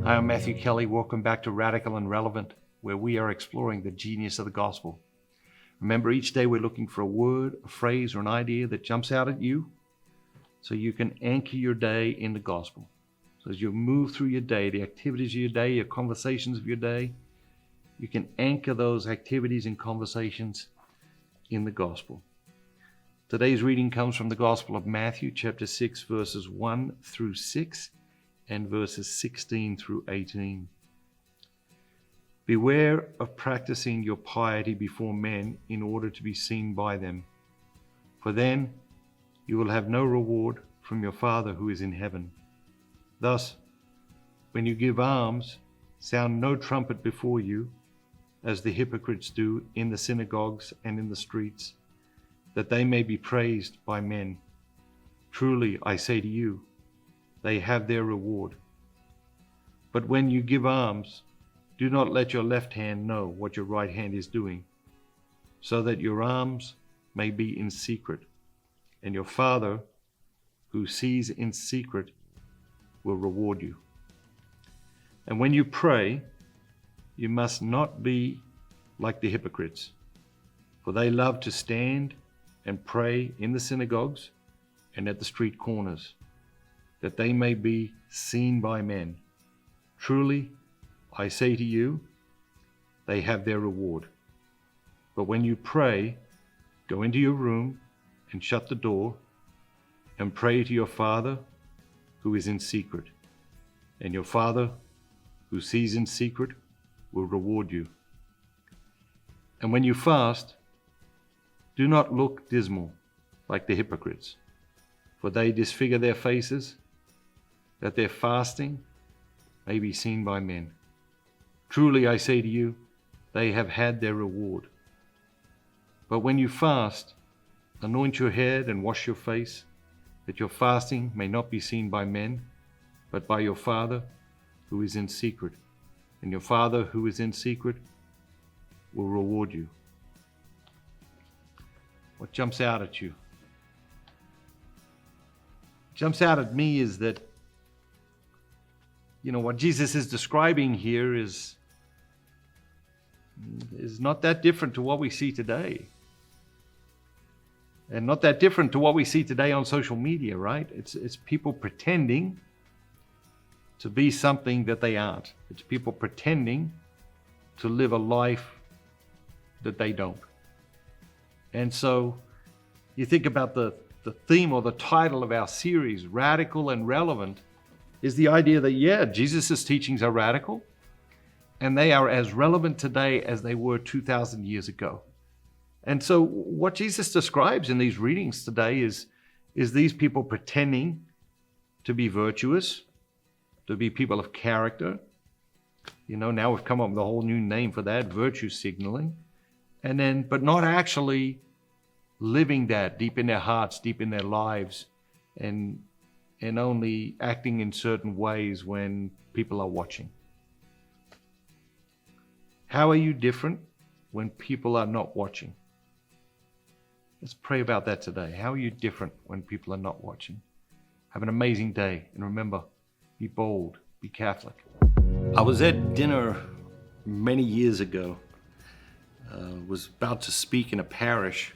Hi, I'm Matthew Kelly. Welcome back to Radical and Relevant, where we are exploring the genius of the gospel. Remember, each day we're looking for a word, a phrase, or an idea that jumps out at you so you can anchor your day in the gospel. So as you move through your day, the activities of your day, your conversations of your day, you can anchor those activities and conversations in the gospel. Today's reading comes from the Gospel of Matthew, chapter 6, verses 1 through 6, and verses 16 through 18. Beware of practicing your piety before men in order to be seen by them, for then you will have no reward from your Father who is in heaven. Thus, when you give alms, sound no trumpet before you, as the hypocrites do in the synagogues and in the streets, that they may be praised by men. Truly, I say to you, they have their reward. But when you give alms, do not let your left hand know what your right hand is doing, so that your alms may be in secret, and your Father, who sees in secret, will reward you. And when you pray, you must not be like the hypocrites, for they love to stand and pray in the synagogues and at the street corners, that they may be seen by men. Truly, I say to you, they have their reward. But when you pray, go into your room and shut the door, and pray to your Father who is in secret, and your Father who sees in secret will reward you. And when you fast, do not look dismal like the hypocrites, for they disfigure their faces, that their fasting may be seen by men. Truly, I say to you, they have had their reward. But when you fast, anoint your head and wash your face, that your fasting may not be seen by men, but by your Father who is in secret. And your Father who is in secret will reward you. What jumps out at you? Jumps out at me is that, what Jesus is describing here is not that different to what we see today. And not that different to what we see today on social media, right? It's people pretending to be something that they aren't. It's people pretending to live a life that they don't. And so you think about the theme or the title of our series, Radical and Relevant, is the idea that, Jesus' teachings are radical, and they are as relevant today as they were 2,000 years ago. And so what Jesus describes in these readings today is these people pretending to be virtuous, to be people of character. Now we've come up with a whole new name for that, virtue signaling. But not actually living that deep in their hearts, deep in their lives, and only acting in certain ways when people are watching. How are you different when people are not watching? Let's pray about that today. How are you different when people are not watching? Have an amazing day, and remember, be bold, be Catholic. I was at dinner many years ago. Was about to speak in a parish,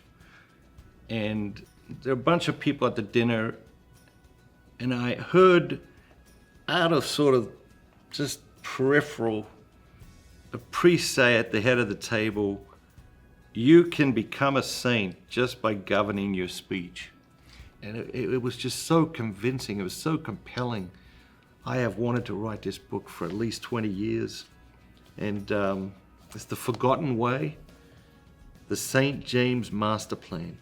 and there were a bunch of people at the dinner, and I heard out of sort of just peripheral, a priest say at the head of the table, "You can become a saint just by governing your speech." And it was just so convincing, it was so compelling. I have wanted to write this book for at least 20 years, and it's The Forgotten Way, the St. James Master Plan.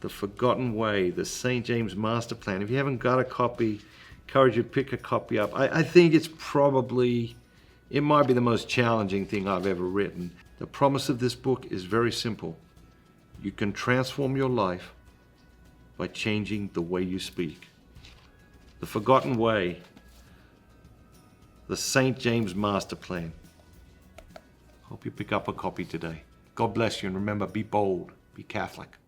The Forgotten Way, the St. James Master Plan. If you haven't got a copy, encourage you to pick a copy up. I think it might be the most challenging thing I've ever written. The promise of this book is very simple. You can transform your life by changing the way you speak. The Forgotten Way, the St. James Master Plan. Hope you pick up a copy today. God bless you, and remember, be bold, be Catholic.